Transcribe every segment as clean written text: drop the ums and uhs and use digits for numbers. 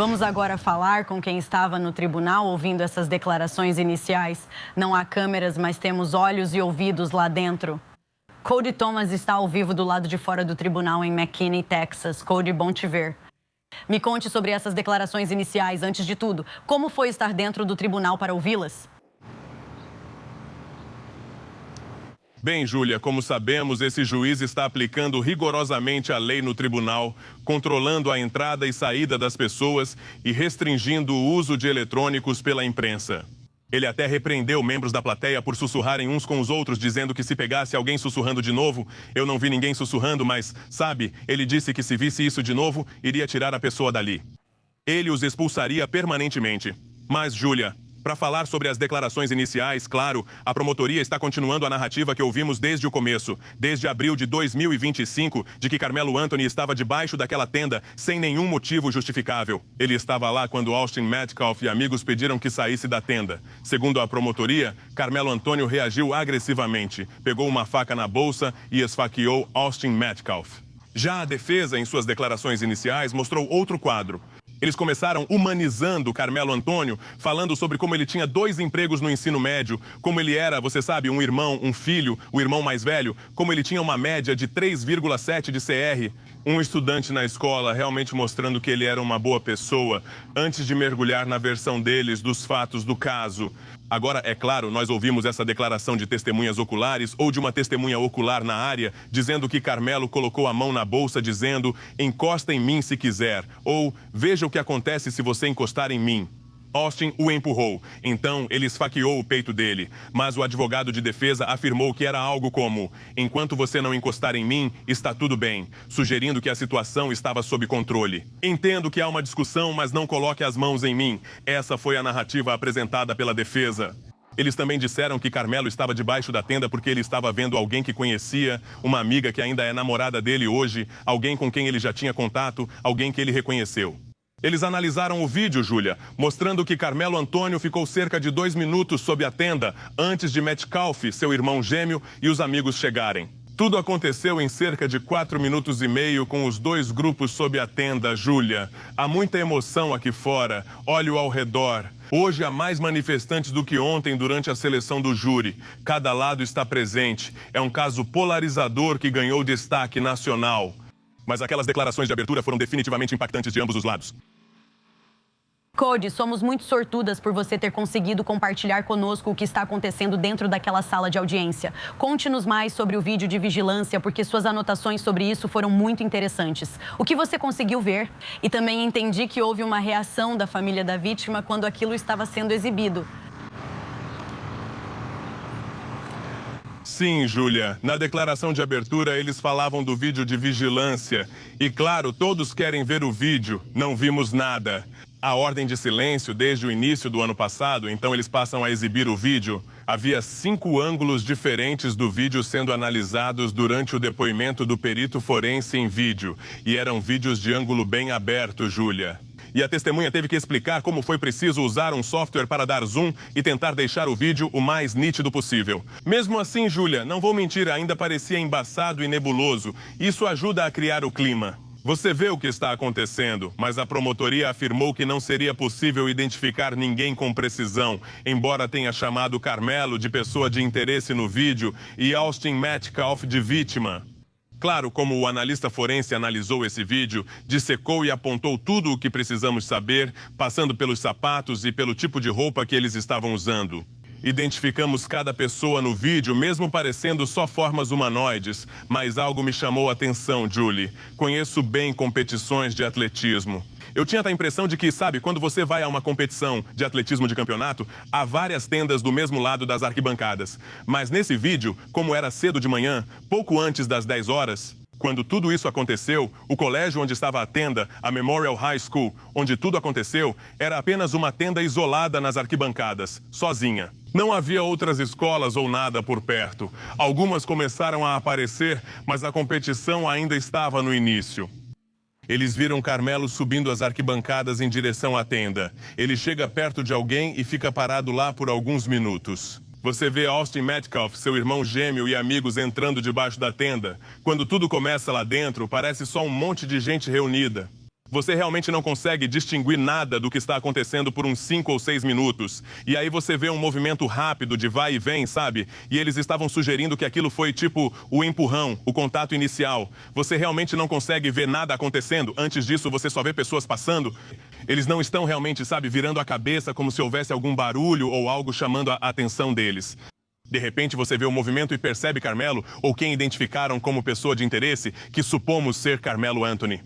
Vamos agora falar com quem estava no tribunal ouvindo essas declarações iniciais. Não há câmeras, mas temos olhos e ouvidos lá dentro. Cody Thomas está ao vivo do lado de fora do tribunal em McKinney, Texas. Cody, bom te ver. Me conte sobre essas declarações iniciais. Antes de tudo, como foi estar dentro do tribunal para ouvi-las? Bem, Júlia, como sabemos, esse juiz está aplicando rigorosamente a lei no tribunal, controlando a entrada e saída das pessoas e restringindo o uso de eletrônicos pela imprensa. Ele até repreendeu membros da plateia por sussurrarem uns com os outros, dizendo que se pegasse alguém sussurrando de novo, eu não vi ninguém sussurrando, mas, sabe, ele disse que se visse isso de novo, iria tirar a pessoa dali. Ele os expulsaria permanentemente. Mas, Júlia, para falar sobre as declarações iniciais, claro, a promotoria está continuando a narrativa que ouvimos desde o começo, desde abril de 2025, de que Carmelo Anthony estava debaixo daquela tenda sem nenhum motivo justificável. Ele estava lá quando Austin Metcalf e amigos pediram que saísse da tenda. Segundo a promotoria, Carmelo Anthony reagiu agressivamente, pegou uma faca na bolsa e esfaqueou Austin Metcalf. Já a defesa, em suas declarações iniciais, mostrou outro quadro. Eles começaram humanizando Carmelo Anthony, falando sobre como ele tinha 2 empregos no ensino médio, como ele era, você sabe, um irmão, um filho, o irmão mais velho, como ele tinha uma média de 3,7 de CR. Um estudante na escola realmente mostrando que ele era uma boa pessoa, antes de mergulhar na versão deles dos fatos do caso. Agora, é claro, nós ouvimos essa declaração de testemunhas oculares ou de uma testemunha ocular na área, dizendo que Carmelo colocou a mão na bolsa dizendo, encosta em mim se quiser, ou veja o que acontece se você encostar em mim. Austin o empurrou, então ele esfaqueou o peito dele, mas o advogado de defesa afirmou que era algo como, enquanto você não encostar em mim, está tudo bem, sugerindo que a situação estava sob controle. Entendo que há uma discussão, mas não coloque as mãos em mim. Essa foi a narrativa apresentada pela defesa. Eles também disseram que Carmelo estava debaixo da tenda porque ele estava vendo alguém que conhecia, uma amiga que ainda é namorada dele hoje, alguém com quem ele já tinha contato, alguém que ele reconheceu. Eles analisaram o vídeo, Júlia, mostrando que Carmelo Anthony ficou cerca de 2 minutos sob a tenda antes de Metcalf, seu irmão gêmeo, e os amigos chegarem. Tudo aconteceu em cerca de 4 minutos e meio com os 2 grupos sob a tenda, Júlia. Há muita emoção aqui fora. Olhe ao redor. Hoje há mais manifestantes do que ontem durante a seleção do júri. Cada lado está presente. É um caso polarizador que ganhou destaque nacional. Mas aquelas declarações de abertura foram definitivamente impactantes de ambos os lados. Cody, somos muito sortudas por você ter conseguido compartilhar conosco o que está acontecendo dentro daquela sala de audiência. Conte-nos mais sobre o vídeo de vigilância, porque suas anotações sobre isso foram muito interessantes. O que você conseguiu ver? E também entendi que houve uma reação da família da vítima quando aquilo estava sendo exibido. Sim, Júlia. Na declaração de abertura, eles falavam do vídeo de vigilância. E, claro, todos querem ver o vídeo. Não vimos nada. A ordem de silêncio desde o início do ano passado, então eles passam a exibir o vídeo. Havia 5 ângulos diferentes do vídeo sendo analisados durante o depoimento do perito forense em vídeo. E eram vídeos de ângulo bem aberto, Júlia. E a testemunha teve que explicar como foi preciso usar um software para dar zoom e tentar deixar o vídeo o mais nítido possível. Mesmo assim, Júlia, não vou mentir, ainda parecia embaçado e nebuloso. Isso ajuda a criar o clima. Você vê o que está acontecendo, mas a promotoria afirmou que não seria possível identificar ninguém com precisão, embora tenha chamado Carmelo de pessoa de interesse no vídeo e Austin Metcalf de vítima. Claro, como o analista forense analisou esse vídeo, dissecou e apontou tudo o que precisamos saber, passando pelos sapatos e pelo tipo de roupa que eles estavam usando. Identificamos cada pessoa no vídeo, mesmo parecendo só formas humanoides, mas algo me chamou a atenção, Julie. Conheço bem competições de atletismo. Eu tinha a impressão de que, sabe, quando você vai a uma competição de atletismo de campeonato, há várias tendas do mesmo lado das arquibancadas. Mas nesse vídeo, como era cedo de manhã, pouco antes das 10 horas, quando tudo isso aconteceu, o colégio onde estava a tenda, a Memorial High School, onde tudo aconteceu, era apenas uma tenda isolada nas arquibancadas, sozinha. Não havia outras escolas ou nada por perto. Algumas começaram a aparecer, mas a competição ainda estava no início. Eles viram Carmelo subindo as arquibancadas em direção à tenda. Ele chega perto de alguém e fica parado lá por alguns minutos. Você vê Austin Metcalf, seu irmão gêmeo e amigos entrando debaixo da tenda. Quando tudo começa lá dentro, parece só um monte de gente reunida. Você realmente não consegue distinguir nada do que está acontecendo por uns 5 ou 6 minutos. E aí você vê um movimento rápido de vai e vem, sabe? E eles estavam sugerindo que aquilo foi tipo o empurrão, o contato inicial. Você realmente não consegue ver nada acontecendo. Antes disso, você só vê pessoas passando. Eles não estão realmente, sabe, virando a cabeça como se houvesse algum barulho ou algo chamando a atenção deles. De repente, você vê o movimento e percebe Carmelo, ou quem identificaram como pessoa de interesse, que supomos ser Carmelo Anthony.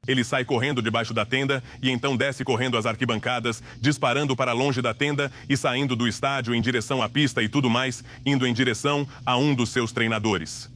Ele sai correndo debaixo da tenda e então desce correndo as arquibancadas, disparando para longe da tenda e saindo do estádio em direção à pista e tudo mais, indo em direção a um dos seus treinadores.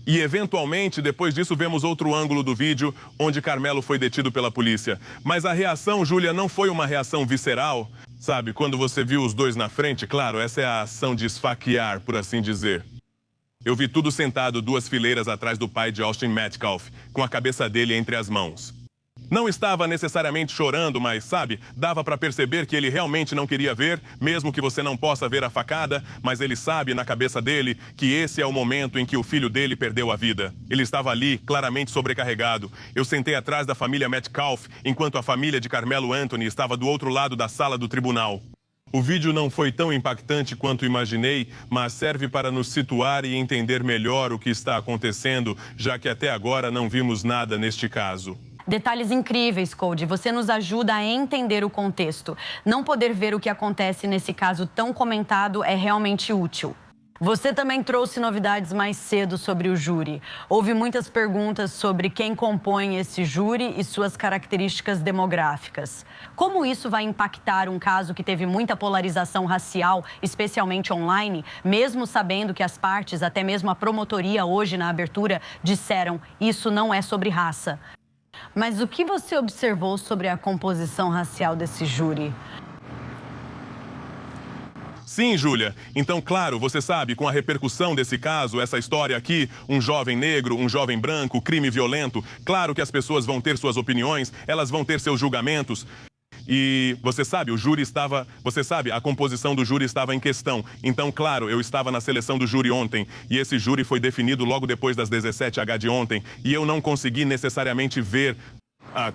E, eventualmente, depois disso, vemos outro ângulo do vídeo, onde Carmelo foi detido pela polícia. Mas a reação, Júlia, não foi uma reação visceral. Sabe, quando você viu os dois na frente, claro, essa é a ação de esfaquear, por assim dizer. Eu vi tudo sentado 2 fileiras atrás do pai de Austin Metcalf, com a cabeça dele entre as mãos. Não estava necessariamente chorando, mas, sabe, dava para perceber que ele realmente não queria ver, mesmo que você não possa ver a facada, mas ele sabe na cabeça dele que esse é o momento em que o filho dele perdeu a vida. Ele estava ali, claramente sobrecarregado. Eu sentei atrás da família Metcalf, enquanto a família de Carmelo Anthony estava do outro lado da sala do tribunal. O vídeo não foi tão impactante quanto imaginei, mas serve para nos situar e entender melhor o que está acontecendo, já que até agora não vimos nada neste caso. Detalhes incríveis, Cody. Você nos ajuda a entender o contexto. Não poder ver o que acontece nesse caso tão comentado é realmente útil. Você também trouxe novidades mais cedo sobre o júri. Houve muitas perguntas sobre quem compõe esse júri e suas características demográficas. Como isso vai impactar um caso que teve muita polarização racial, especialmente online, mesmo sabendo que as partes, até mesmo a promotoria hoje na abertura, disseram isso não é sobre raça. Mas o que você observou sobre a composição racial desse júri? Sim, Júlia. Então, claro, você sabe, com a repercussão desse caso, essa história aqui, um jovem negro, um jovem branco, crime violento, claro que as pessoas vão ter suas opiniões, elas vão ter seus julgamentos. E você sabe, a composição do júri estava em questão. Então, claro, eu estava na seleção do júri ontem, e esse júri foi definido logo depois das 17h de ontem, e eu não consegui necessariamente ver a...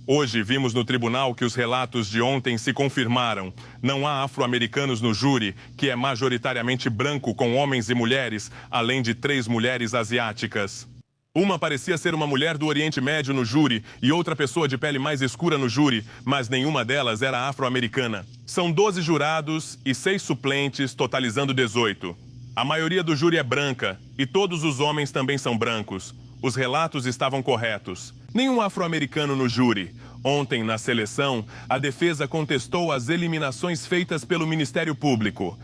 Hoje vimos no tribunal que os relatos de ontem se confirmaram. Não há afro-americanos no júri, que é majoritariamente branco com homens e mulheres, além de 3 mulheres asiáticas. Uma parecia ser uma mulher do Oriente Médio no júri e outra pessoa de pele mais escura no júri, mas nenhuma delas era afro-americana. São 12 jurados e 6 suplentes, totalizando 18. A maioria do júri é branca e todos os homens também são brancos. Os relatos estavam corretos. Nenhum afro-americano no júri. Ontem, na seleção, a defesa contestou as eliminações feitas pelo Ministério Público.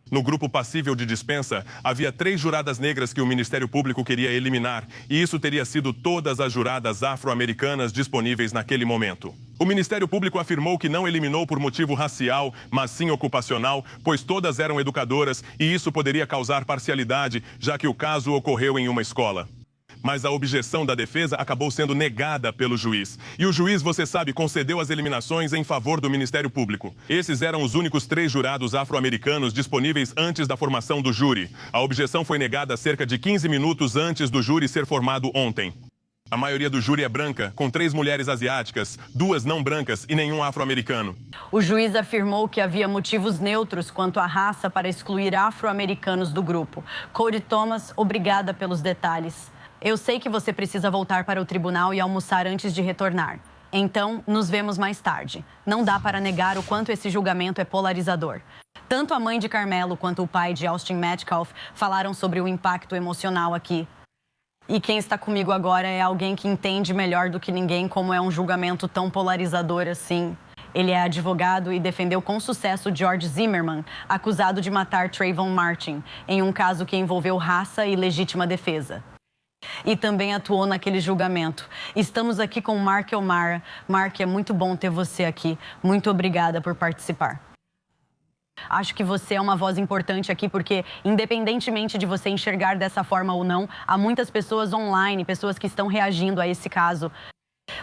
No grupo passível de dispensa, havia 3 juradas negras que o Ministério Público queria eliminar, e isso teria sido todas as juradas afro-americanas disponíveis naquele momento. O Ministério Público afirmou que não eliminou por motivo racial, mas sim ocupacional, pois todas eram educadoras e isso poderia causar parcialidade, já que o caso ocorreu em uma escola. Mas a objeção da defesa acabou sendo negada pelo juiz. E o juiz, você sabe, concedeu as eliminações em favor do Ministério Público. Esses eram os únicos 3 jurados afro-americanos disponíveis antes da formação do júri. A objeção foi negada cerca de 15 minutos antes do júri ser formado ontem. A maioria do júri é branca, com 3 mulheres asiáticas, 2 não brancas e nenhum afro-americano. O juiz afirmou que havia motivos neutros quanto à raça para excluir afro-americanos do grupo. Cody Thomas, obrigada pelos detalhes. Eu sei que você precisa voltar para o tribunal e almoçar antes de retornar. Então, nos vemos mais tarde. Não dá para negar o quanto esse julgamento é polarizador. Tanto a mãe de Carmelo quanto o pai de Austin Metcalf falaram sobre o impacto emocional aqui. E quem está comigo agora é alguém que entende melhor do que ninguém como é um julgamento tão polarizador assim. Ele é advogado e defendeu com sucesso George Zimmerman, acusado de matar Trayvon Martin, em um caso que envolveu raça e legítima defesa. E também atuou naquele julgamento. Estamos aqui com Mark O'Mara. Mark, é muito bom ter você aqui. Muito obrigada por participar. Acho que você é uma voz importante aqui porque, independentemente de você enxergar dessa forma ou não, há muitas pessoas online, pessoas que estão reagindo a esse caso.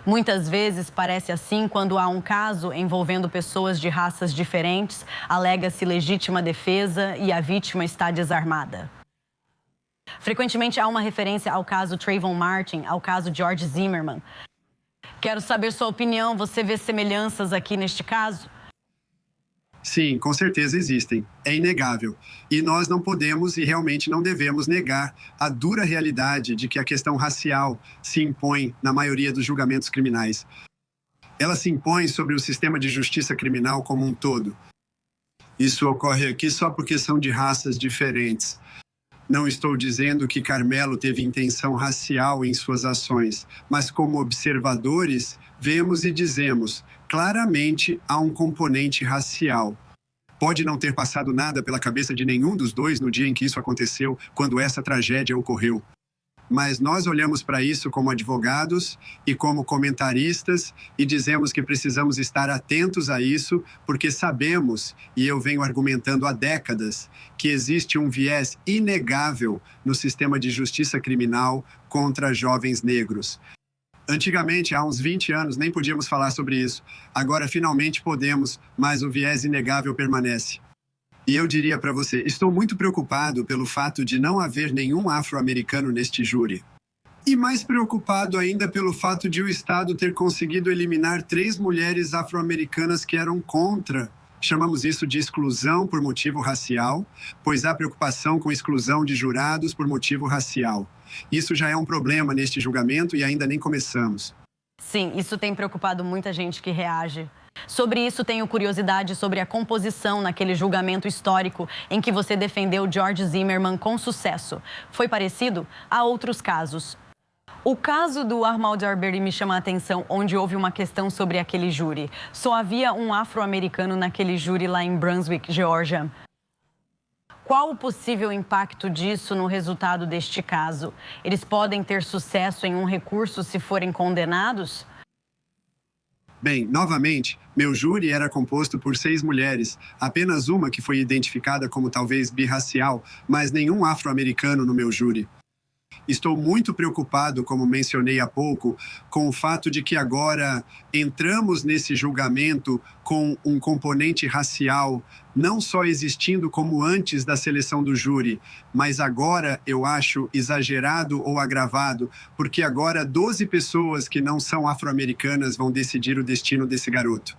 Muitas vezes parece assim quando há um caso envolvendo pessoas de raças diferentes, alega-se legítima defesa e a vítima está desarmada. Frequentemente há uma referência ao caso Trayvon Martin, ao caso George Zimmerman. Quero saber sua opinião. Você vê semelhanças aqui neste caso? Sim, com certeza existem. É inegável. E nós não podemos e realmente não devemos negar a dura realidade de que a questão racial se impõe na maioria dos julgamentos criminais. Ela se impõe sobre o sistema de justiça criminal como um todo. Isso ocorre aqui só porque são de raças diferentes. Não estou dizendo que Carmelo teve intenção racial em suas ações, mas como observadores, vemos e dizemos, claramente há um componente racial. Pode não ter passado nada pela cabeça de nenhum dos dois no dia em que isso aconteceu, quando essa tragédia ocorreu. Mas nós olhamos para isso como advogados e como comentaristas e dizemos que precisamos estar atentos a isso, porque sabemos, e eu venho argumentando há décadas, que existe um viés inegável no sistema de justiça criminal contra jovens negros. Antigamente, há uns 20 anos, nem podíamos falar sobre isso. Agora, finalmente podemos, mas o viés inegável permanece. E eu diria para você, estou muito preocupado pelo fato de não haver nenhum afro-americano neste júri. E mais preocupado ainda pelo fato de o Estado ter conseguido eliminar 3 mulheres afro-americanas que eram contra. Chamamos isso de exclusão por motivo racial, pois há preocupação com exclusão de jurados por motivo racial. Isso já é um problema neste julgamento e ainda nem começamos. Sim, isso tem preocupado muita gente que reage. Sobre isso, tenho curiosidade sobre a composição naquele julgamento histórico em que você defendeu George Zimmerman com sucesso. Foi parecido a outros casos. O caso do Ahmaud Arbery me chama a atenção, onde houve uma questão sobre aquele júri. Só havia um afro-americano naquele júri lá em Brunswick, Geórgia. Qual o possível impacto disso no resultado deste caso? Eles podem ter sucesso em um recurso se forem condenados? Bem, novamente, meu júri era composto por 6 mulheres, apenas uma que foi identificada como talvez birracial, mas nenhum afro-americano no meu júri. Estou muito preocupado, como mencionei há pouco, com o fato de que agora entramos nesse julgamento com um componente racial não só existindo como antes da seleção do júri, mas agora eu acho exagerado ou agravado, porque agora 12 pessoas que não são afro-americanas vão decidir o destino desse garoto.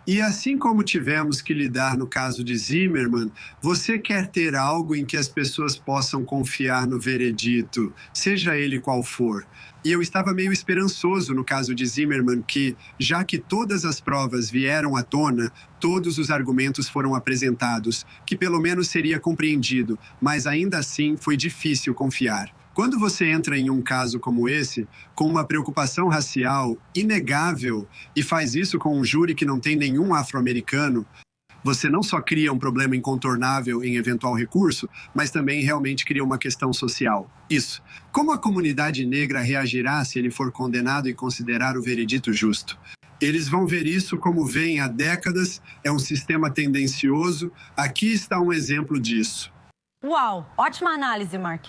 E assim como tivemos que lidar no caso de Zimmerman, você quer ter algo em que as pessoas possam confiar no veredito, seja ele qual for. E eu estava meio esperançoso no caso de Zimmerman que, já que todas as provas vieram à tona, todos os argumentos foram apresentados, que pelo menos seria compreendido, mas ainda assim foi difícil confiar. Quando você entra em um caso como esse, com uma preocupação racial inegável, e faz isso com um júri que não tem nenhum afro-americano, você não só cria um problema incontornável em eventual recurso, mas também realmente cria uma questão social. Isso. Como a comunidade negra reagirá se ele for condenado e considerar o veredito justo? Eles vão ver isso como vem há décadas, é um sistema tendencioso. Aqui está um exemplo disso. Uau! Ótima análise, Mark.